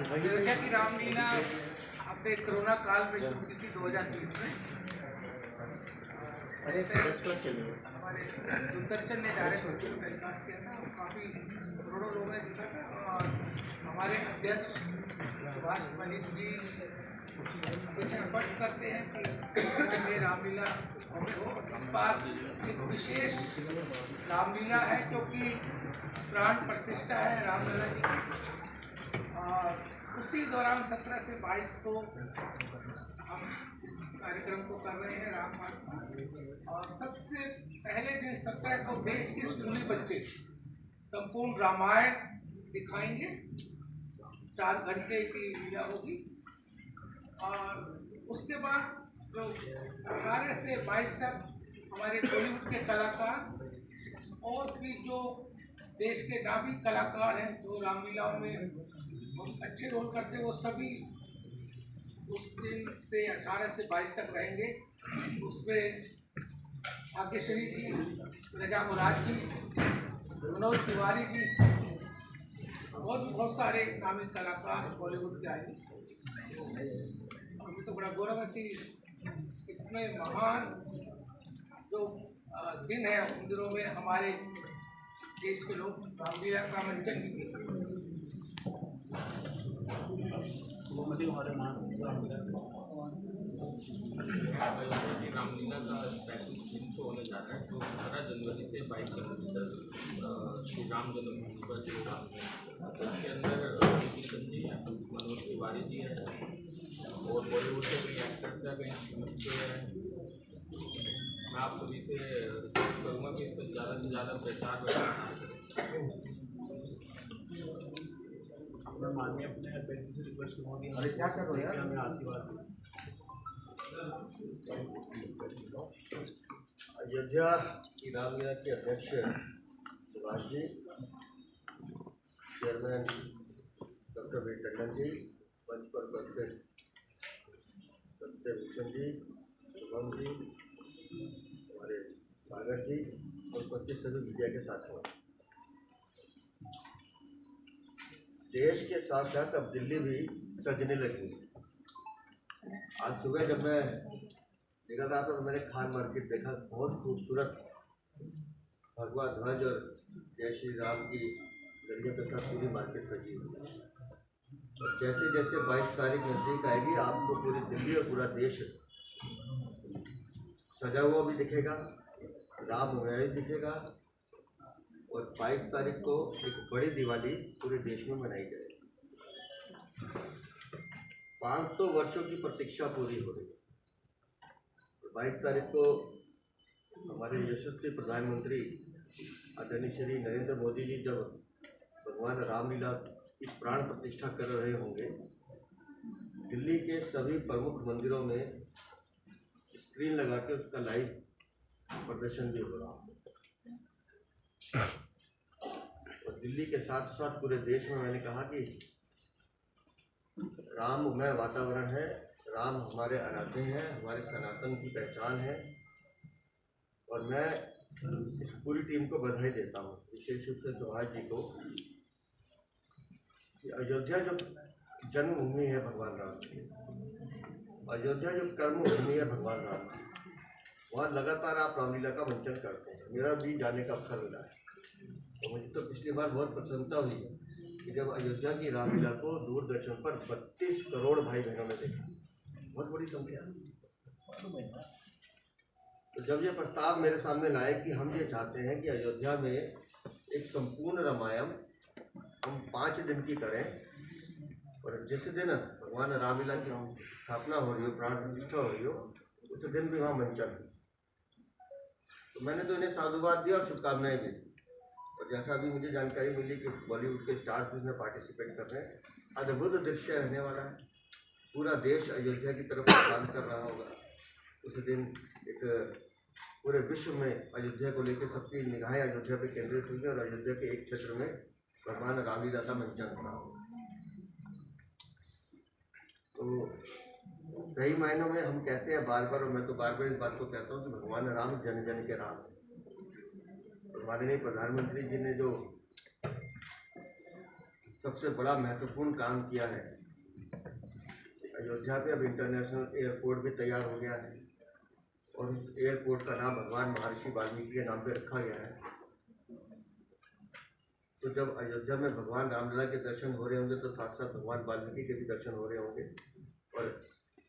अयोध्या की रामलीला अपने कोरोना काल में शुरू की थी 2020 में। हमारे दूरदर्शन ने डायरेक्ट टेलीकास्ट किया था और काफ़ी करोड़ों लोगों ने देखा था। और हमारे अध्यक्ष सुभाष मलिक जी हमेशा एफर्ट्स करते हैं कि ये रामलीला भव्य हो। इस बार एक विशेष रामलीला है क्योंकि प्राण प्रतिष्ठा है रामलला जी की। और उसी दौरान 17 से 22 को हम इस कार्यक्रम को कर रहे हैं रामपाठ का। और सबसे पहले दिन 17 को देश के स्कूली बच्चे संपूर्ण रामायण दिखाएंगे। 4 घंटे की लीला होगी। और उसके बाद जो 18 से 22 तक हमारे बॉलीवुड के कलाकार और भी जो देश के नामी कलाकार हैं जो रामलीलाओं में बहुत अच्छे रोल करते हैं, वो सभी उस दिन से 18 से 22 तक रहेंगे। उसमें भाग्यश्री जी, रजा मुराद जी, मनोज तिवारी जी और भी बहुत सारे नामी कलाकार बॉलीवुड के आएंगे। मुझे तो बड़ा गौरव है कि इतने महान जो दिन है उन दिनों में हमारे देश के लोग रामलीला का मंचन भी किए। रामलीला का स्पेशल फिल्म शो होने जा रहा है जो 15 जनवरी से 22 जनवरी तक श्री राम जन्मभूमि पर होगा। उसके अंदर जी मनोज तिवारी जी हैं और बॉलीवुड के कई एक्टर्स हैं, कई फिल्म हैं। मैं आप सभी से रिक्वेस्ट करूँगा कि इस पर ज़्यादा से ज़्यादा प्रचार माननीय अपने अध्यक्ष से रिक्वेस्ट करूँगी क्या कर रहे हैं हमें आशीर्वाद दें। अयोध्या की रामलीला के अध्यक्ष Subhash ji, chairman doctor V Tandon ji, मंच पर उपस्थित सत्यभूषण जी, शुभम जी, हमारे सागर जी और उपस्थित सभी मीडिया के साथियों, देश के साथ साथ अब दिल्ली भी सजने लगी। आज सुबह जब मैं निकल रहा था तो मैंने खान मार्केट देखा, बहुत खूबसूरत भगवा ध्वज और जय श्री राम की गलियों के साथ पूरी मार्केट सजी हुई है। और जैसे जैसे 22 तारीख नजदीक आएगी आपको पूरी दिल्ली और पूरा देश सजा हुआ भी दिखेगा, राममय दिखेगा। और 22 तारीख को एक बड़ी दिवाली पूरे देश में मनाई जाएगी। 500 वर्षों की प्रतीक्षा पूरी हो रही है। 22 तारीख को हमारे यशस्वी प्रधानमंत्री आदरणीय श्री नरेंद्र मोदी जी जब भगवान रामलीला की प्राण प्रतिष्ठा कर रहे होंगे, दिल्ली के सभी प्रमुख मंदिरों में स्क्रीन लगा के उसका लाइव प्रदर्शन भी हो रहा है। और दिल्ली के साथ साथ पूरे देश में मैंने कहा कि राममय वातावरण है, राम हमारे आराध्य हैं, हमारे सनातन की पहचान है। और मैं इस पूरी टीम को बधाई देता हूँ, विशेष रूप से सुभाष जी को, कि अयोध्या जो जन्मभूमि है भगवान राम की, अयोध्या जो कर्मभूमि है भगवान राम की, वहाँ लगातार आप रामलीला का मंचन करते हैं। मेरा भी जाने का अवसर मिला है तो मुझे तो पिछली बार बहुत प्रसन्नता हुई कि जब अयोध्या की रामलीला को दूरदर्शन पर 32 करोड़ भाई बहनों ने देखा, बहुत बड़ी संख्या। तो जब ये प्रस्ताव मेरे सामने लाए कि हम ये चाहते हैं कि अयोध्या में एक संपूर्ण रामायण हम 5 दिन की करें और जिस दिन भगवान रामलीला की स्थापना हो रही हो, प्राण प्रतिष्ठा हो रही हो, उस दिन भी वहाँ मंचन। तो मैंने तो इन्हें साधुवाद दिया और शुभकामनाएं दी। और जैसा अभी मुझे जानकारी मिली कि बॉलीवुड के स्टार्स भी इसमें पार्टिसिपेट कर रहे हैं, अद्भुत दृश्य रहने वाला है। पूरा देश अयोध्या की तरफ प्रस्थान कर रहा होगा। उस दिन एक पूरे विश्व में अयोध्या को लेकर सबकी निगाहें अयोध्या पे केंद्रित होंगी और अयोध्या के एक क्षेत्र में भगवान रामलीला का मंचन हो रहा होगा। तो सही मायनों में हम कहते हैं बार बार, और मैं तो बार बार इस बात को कहता हूँ कि भगवान राम जन जन के राम है। माननीय प्रधानमंत्री जी ने जो सबसे बड़ा महत्वपूर्ण काम किया है। अयोध्या पे अब इंटरनेशनल एयरपोर्ट भी तैयार हो गया है और उस एयरपोर्ट का नाम भगवान महर्षि वाल्मीकि के नाम पे रखा गया है। तो जब अयोध्या में भगवान रामलला के दर्शन हो रहे होंगे तो साथ साथ भगवान वाल्मीकि के भी दर्शन हो रहे होंगे। और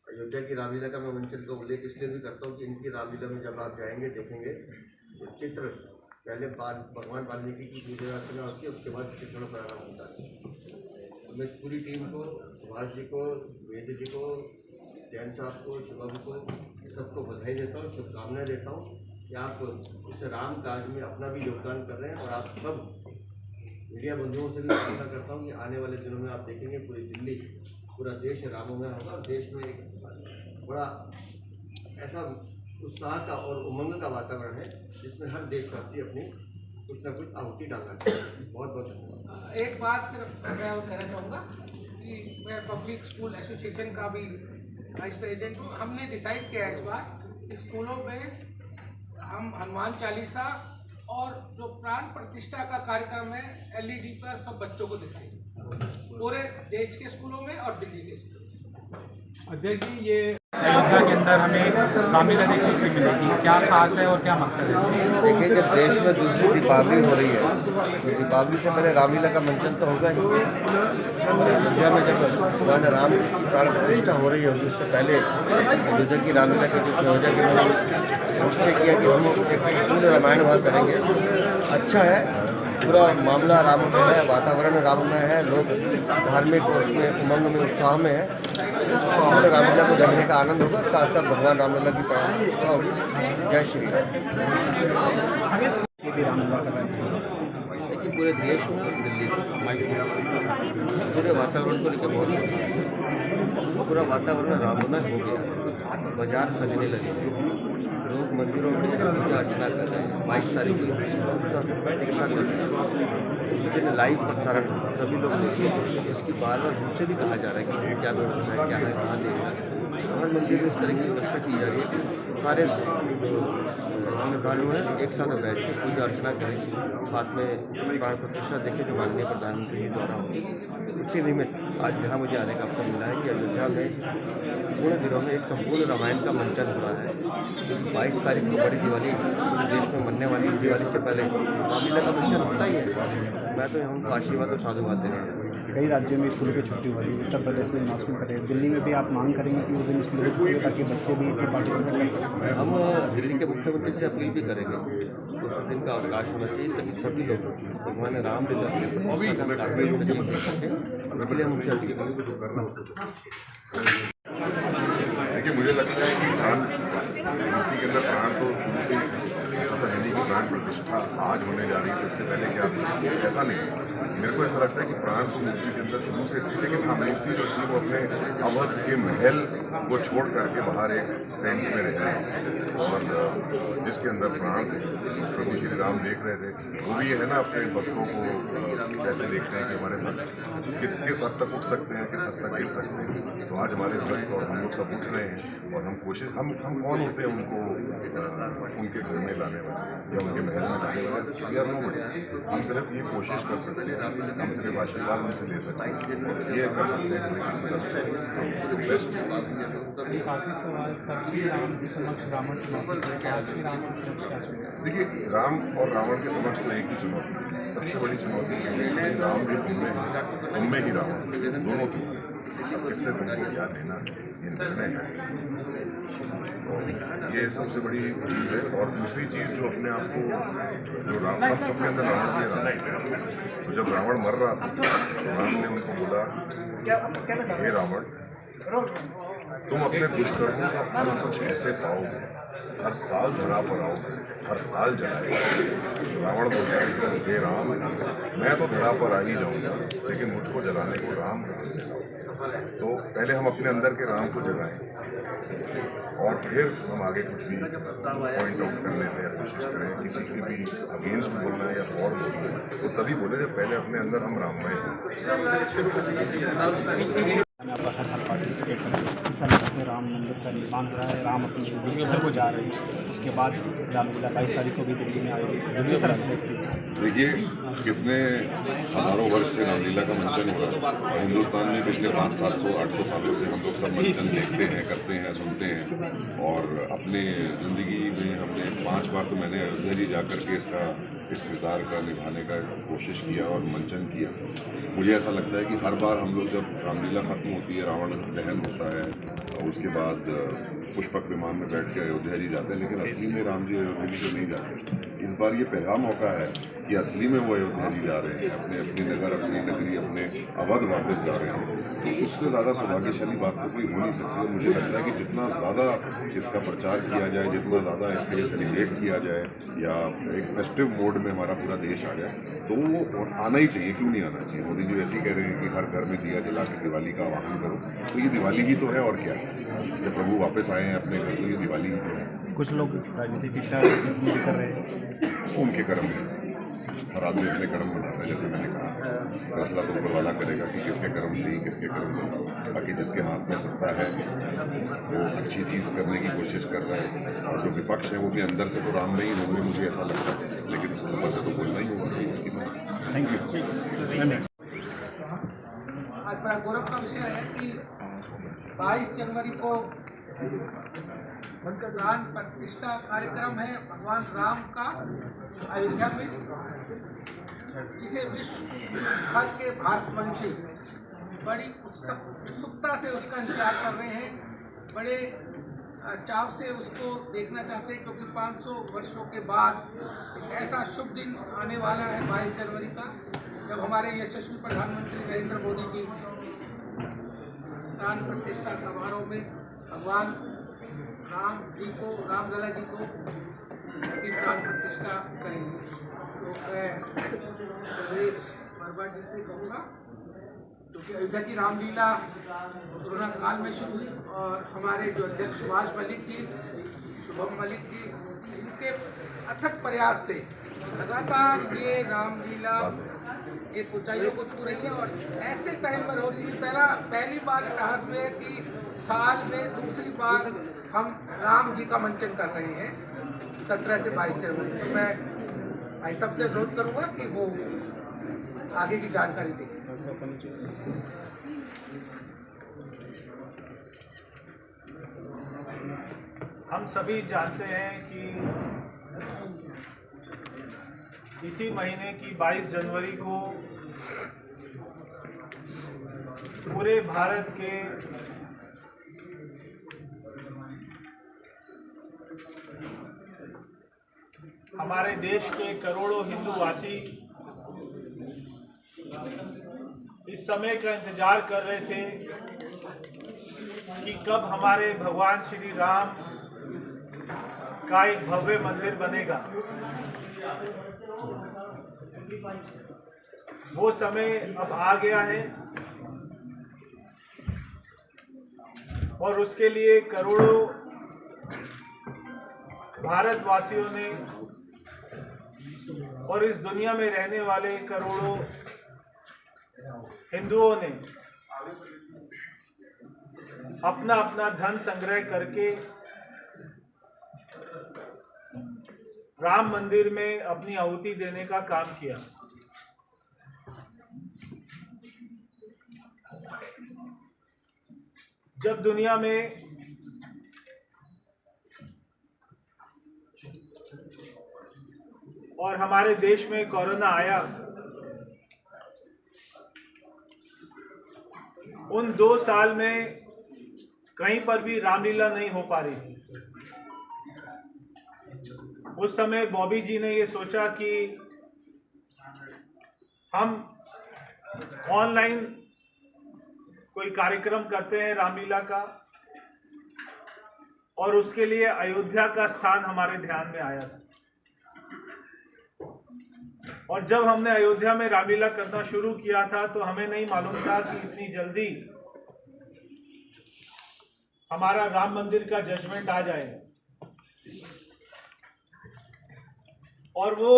अयोध्या की रामलीला का मैं मंचन का उल्लेख इसलिए भी करता हूँ कि इनकी रामलीला में जब आप जाएंगे देखेंगे तो चित्र पहले भगवान वाल्मीकि की पूजा अर्चना होती है, उसके बाद चित्रण प्रारंभ होता है। मैं पूरी टीम को, सुभाष जी को, वेद जी को, जैन साहब को, शुभम को, सबको बधाई देता हूँ, शुभकामनाएं देता हूँ कि आप इस राम काज में अपना भी योगदान कर रहे हैं। और आप सब मीडिया बंधुओं से भी प्रार्थना करता हूँ कि आने वाले दिनों में आप देखेंगे पूरी दिल्ली, पूरा देश राममय होगा और देश में एक बड़ा ऐसा उत्साह का और उमंग का वातावरण है जिसमें हर देशवासी अपनी कुछ ना कुछ आहुति डालना चाहिए। बहुत बहुत धन्यवाद। एक बात सिर्फ मैं और कहना चाहूँगा कि मैं पब्लिक स्कूल एसोसिएशन का भी वाइस प्रेसिडेंट हूँ। हमने डिसाइड किया है इस बार स्कूलों में हम हनुमान चालीसा और जो प्राण प्रतिष्ठा का कार्यक्रम है LED पर सब बच्चों को दिखाएंगे, पूरे देश के स्कूलों में और दिल्ली के स्कूलों में। अध्यक्ष जी, ये अयोध्या के अंदर हमें रामलीला देखने को मिलेगी, क्या खास है और क्या मकसद है? देखिए, जब देश में दूसरी दीपावली हो रही है तो दीपावली से पहले रामलीला का मंचन तो होगा ही। और अयोध्या में जब भगवान राम प्राण प्रतिष्ठा हो रही है उससे पहले अयोध्या की रामलीला के कुछ संयोजक निश्चय किया कि हम एक पूर्ण रामायण वहाँ करेंगे। अच्छा है, पूरा मामला राममय है, वातावरण राममय है, लोग धार्मिक उसमें उमंग में उत्साह में है। पूरे रामलीला को देखने का आनंद होगा, साथ साथ भगवान रामलला की प्रार्थना होगी। जय श्री देखिए, पूरे देश में दिल्ली पूरे वातावरण को लेकर बहुत पूरा वातावरण राममय हो गया। बाजार सजने लगे, लोग मंदिरों में पूजा अर्चना कर रहे हैं। 22 तारीख की प्रतीक्षा कर रहे हैं। उसी दिन लाइव प्रसारण सभी लोग देखेंगे। इसकी बार बार हमसे भी कहा जा रहा है कि क्या व्यवस्था है, क्या है, कहाँ देगा। हर मंदिर में इस तरह की व्यवस्था की जा रही है। सारे श्रद्धालु हैं एक साथ बैठ के पूजा अर्चना करें, साथ में प्राण प्रतिष्ठा देखें जो माननीय प्रधानमंत्री जी द्वारा होगी। इसी निमित्त आज यहाँ मुझे आने का अवसर मिला है कि अयोध्या में पूरे दिनों में एक संपूर्ण रामायण का मंचन हो रहा है। 22 तारीख को बड़ी दिवाली पूरे देश में मनने वाली दिवाली से पहले रामलीला का मंचन होता ही है। मैं तो यहाँ आशीर्वाद और साधुवाद देना है। कई राज्यों में स्कूल की छुट्टी हो रही है, उत्तर प्रदेश में अनाउंसमेंट करें, दिल्ली में भी आप मांग करेंगे कि उस दिन स्कूल की छुट्टी हो ताकि बच्चे भी इससे पार्टिसिपेट करें? हम दिल्ली के मुख्यमंत्री से अपील भी करेंगे उस दिन का अवकाश होना चाहिए ताकि सभी लोग भगवान रामलीला के प्रतिष्ठा का कार्यक्रम कर सकें। उसके लिए हम उनसे अपील करेंगे जो करना उसको। देखिए, मुझे लगता है कि मूर्ति के अंदर प्राण तो शुरू से ऐसा था नहीं कि प्राण प्रतिष्ठा आज होने जा रही थी, इससे पहले क्या ऐसा नहीं। मेरे को ऐसा लगता है कि प्राण तो मूर्ति के अंदर शुरू से थी, लेकिन हाँ मूर्ति जो थी वो अपने अवध के महल को छोड़ करके बाहर एक टेंट में रह रहे हैं और जिसके अंदर प्राण थे प्रभु श्री राम देख रहे थे। वो भी है ना, अपने भक्तों को कैसे देखते हैं कि हमारे भक्त किस हद तक उठ सकते हैं, किस हद तक गिर सकते हैं। तो आज हमारे भक्त और हम लोग सब उठ रहे हैं और हम कोशिश हम कौन होते हैं उनको उनके घर में लाने वाले या उनके महल में लाने वाले? We are nobody. हम सिर्फ ये कोशिश कर सकते हैं, हम सिर्फ आशीर्वाद उनसे ले सकते हैं, ये कर सकते हैं कि किसी तरह से जो बेस्ट। देखिए, राम और रावण के समक्ष तो एक ही चुनौती, सबसे बड़ी चुनौती है राम भी तुम में ही रावण, दोनों तुम। अब किससे तुमको क्या लेना ये निर्णय है। तो ये सबसे बड़ी चीज़ है। और दूसरी चीज़ जो अपने आप को जो राम, हम सबके अंदर रावण में रावण, तो जब रावण मर रहा था तो राम ने उनको बोला, हे रावण, तुम अपने दुष्कर्मों का फल कुछ ऐसे पाओगे, हर साल धरा पर आओगे, हर साल जलाएगा। रावण बोलता है, हे राम, मैं तो धरा पर आ ही जाऊंगा, लेकिन मुझको जलाने को राम कहाँ से लाऊं? तो पहले हम अपने अंदर के राम को जगाएं और फिर हम आगे कुछ भी पॉइंट आउट करने से या कोशिश करें किसी के भी अगेंस्ट बोलना है या फॉर बोलना है, तो तभी बोले जब पहले अपने अंदर हम राममय हैं। मैं आपका हर साल पार्टिसिपेट करें। इस साल जैसे राम मंदिर का निर्माण हो रहा है, राम अपने घर को जा रहे हैं, उसके बाद रामलीला 22 तारीख को भी दिल्ली में आएगी। किस तरह से देखते हैं? देखिए कितने हज़ारों वर्ष से रामलीला का मंचन हो रहा है और हिंदुस्तान में पिछले 500-700-800 सालों से हम लोग सब मंचन देखते हैं, करते हैं, सुनते हैं। और अपने ज़िंदगी में हमने 5 बार तो मैंने अयोध्या जी जा कर के इस किरदार का निभाने का कोशिश किया और मंचन किया। मुझे ऐसा लगता है कि हर बार हम लोग जब रामलीला खत्म होती है, रावण दहन होता है, उसके बाद पुष्पक विमान में बैठ के अयोध्या जी जाते हैं, लेकिन असली में राम जी अयोध्या जी को नहीं जाते। इस बार ये पहला मौका है कि असली में वो अयोध्या जी जा रहे हैं, अपनी नगर, अपनी नगरी, अपने अवध वापस जा रहे हैं। तो इससे ज़्यादा सौभाग्यशाली बात तो कोई हो नहीं सकती। और मुझे लगता है कि जितना ज़्यादा इसका प्रचार किया जाए, जितना ज़्यादा इसके लिए सेलिब्रेट किया जाए या एक फेस्टिव मोड में हमारा पूरा देश आ जाए, तो वो आना ही चाहिए। क्यों नहीं आना चाहिए? मोदी जी वैसे ही कह रहे हैं कि हर घर में दिया जला के दिवाली का आह्वान करो, तो ये दिवाली ही तो है और क्या है। जब प्रभु वापस आए हैं अपने घर, तो ये दिवाली ही तो है। कुछ लोग राजनीतिक भी कर रहे हैं, उनके कर्म है, हर आदमी अपने कर्म बनाता है। जैसे मैंने कहा, फैसला तो ऊपर वाला करेगा कि किसके कर्म सही, किसके कर्म नहीं। बाकी जिसके हाथ में सत्ता है वो अच्छी चीज़ करने की कोशिश कर रहा है, और जो विपक्ष है वो भी अंदर से तो राम में ही होंगे, मुझे ऐसा लगता है, लेकिन ऊपर से तो बोलना ही होगा। Thank you. आज बड़ा गौरव का विषय है कि 22 जनवरी को उनका प्राण प्रतिष्ठा कार्यक्रम है भगवान राम का अयोध्या में, जिसे विश्व भर के भारतवंशी बड़ी उत्सुकता से उसका इंतजार कर रहे हैं, बड़े चाव से उसको देखना चाहते हैं, क्योंकि 500 वर्षों के बाद एक ऐसा शुभ दिन आने वाला है 22 जनवरी का, जब हमारे यशस्वी प्रधानमंत्री नरेंद्र मोदी जी प्राण प्रतिष्ठा समारोह में भगवान राम जी को, रामलला जी को की प्राण प्रतिष्ठा करेंगे। तो मैं प्रदेश वर्मा जी से कहूँगा, क्योंकि अयोध्या की रामलीला कोरोना काल में शुरू हुई और हमारे जो अध्यक्ष सुभाष मलिक जी, शुभम मलिक जी, इनके अथक प्रयास से लगातार ये रामलीला एक ऊंचाइयों को छू रही है और ऐसे टाइम पर हो रही है। पहली बार इतिहास में है कि साल में दूसरी बार हम राम जी का मंचन कर रहे हैं 17 से 22 जनवरी। तो मैं भाई सबसे अनुरोध करूँगा कि वो आगे की जानकारी दें। हम सभी जानते हैं कि इसी महीने की 22 जनवरी को पूरे भारत के हमारे देश के करोड़ों हिंदूवासी इस समय का इंतजार कर रहे थे कि कब हमारे भगवान श्री राम का एक भव्य मंदिर बनेगा। वो समय अब आ गया है और उसके लिए करोड़ों भारतवासियों ने और इस दुनिया में रहने वाले करोड़ों हिंदुओं ने अपना अपना धन संग्रह करके राम मंदिर में अपनी आहुति देने का काम किया। जब दुनिया में और हमारे देश में कोरोना आया, उन 2 साल में कहीं पर भी रामलीला नहीं हो पा रही थी। उस समय बॉबी जी ने ये सोचा कि हम ऑनलाइन कोई कार्यक्रम करते हैं रामलीला का, और उसके लिए अयोध्या का स्थान हमारे ध्यान में आया था। और जब हमने अयोध्या में रामलीला करना शुरू किया था तो हमें नहीं मालूम था कि इतनी जल्दी हमारा राम मंदिर का जजमेंट आ जाएगा। और वो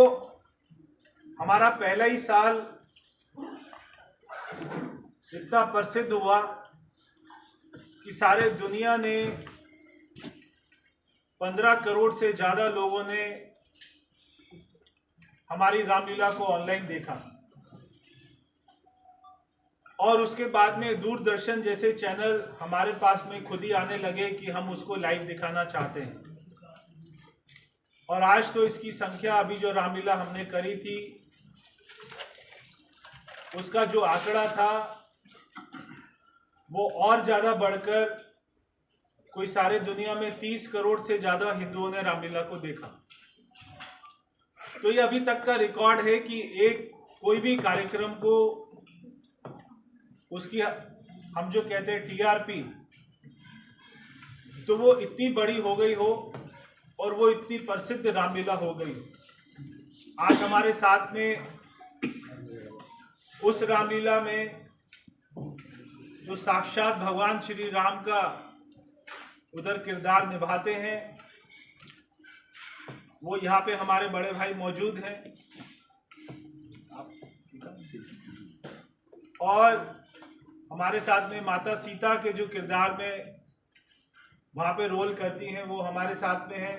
हमारा पहला ही साल इतना प्रसिद्ध हुआ कि सारे दुनिया ने 15 करोड़ से ज़्यादा लोगों ने हमारी रामलीला को ऑनलाइन देखा और उसके बाद में दूरदर्शन जैसे चैनल हमारे पास में खुद ही आने लगे कि हम उसको लाइव दिखाना चाहते हैं। और आज तो इसकी संख्या अभी जो रामलीला हमने करी थी उसका जो आंकड़ा था वो और ज़्यादा बढ़कर कोई सारे दुनिया में 30 करोड़ से ज़्यादा हिंदुओं ने रामलीला को देखा। तो ये अभी तक का रिकॉर्ड है कि एक कोई भी कार्यक्रम को उसकी हम जो कहते हैं टीआरपी, तो वो इतनी बड़ी हो गई हो और वो इतनी प्रसिद्ध रामलीला हो गई। आज हमारे साथ में उस रामलीला में जो साक्षात भगवान श्री राम का उधर किरदार निभाते हैं वो यहाँ पे हमारे बड़े भाई मौजूद हैं और हमारे साथ में माता सीता के जो किरदार में वहाँ पे रोल करती हैं वो हमारे साथ में हैं।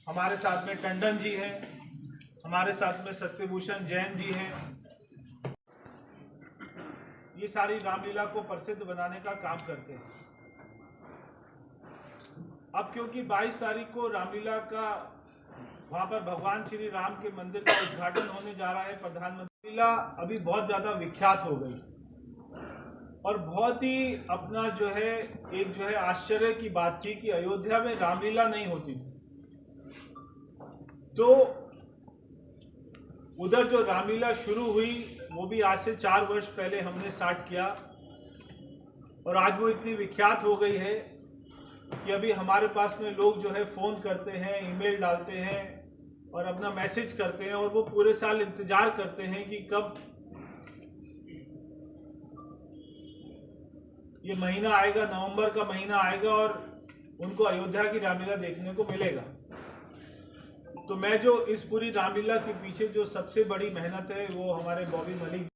हमारे साथ में टंडन जी हैं, हमारे साथ में सत्यभूषण जैन जी हैं। ये सारी रामलीला को प्रसिद्ध बनाने का काम करते हैं। अब क्योंकि 22 तारीख को रामलीला का वहाँ पर भगवान श्री राम के मंदिर का उद्घाटन होने जा रहा है, प्रधानमंत्री लीला अभी बहुत ज़्यादा विख्यात हो गई और बहुत ही अपना जो है एक जो है आश्चर्य की बात थी कि अयोध्या में रामलीला नहीं होती। तो उधर जो रामलीला शुरू हुई वो भी आज से 4 वर्ष पहले हमने स्टार्ट किया और आज वो इतनी विख्यात हो गई है कि अभी हमारे पास में लोग जो है फ़ोन करते हैं, ईमेल डालते हैं और अपना मैसेज करते हैं और वो पूरे साल इंतज़ार करते हैं कि कब ये महीना आएगा, नवंबर का महीना आएगा और उनको अयोध्या की रामलीला देखने को मिलेगा। तो मैं जो इस पूरी रामलीला के पीछे जो सबसे बड़ी मेहनत है वो हमारे बॉबी मलिक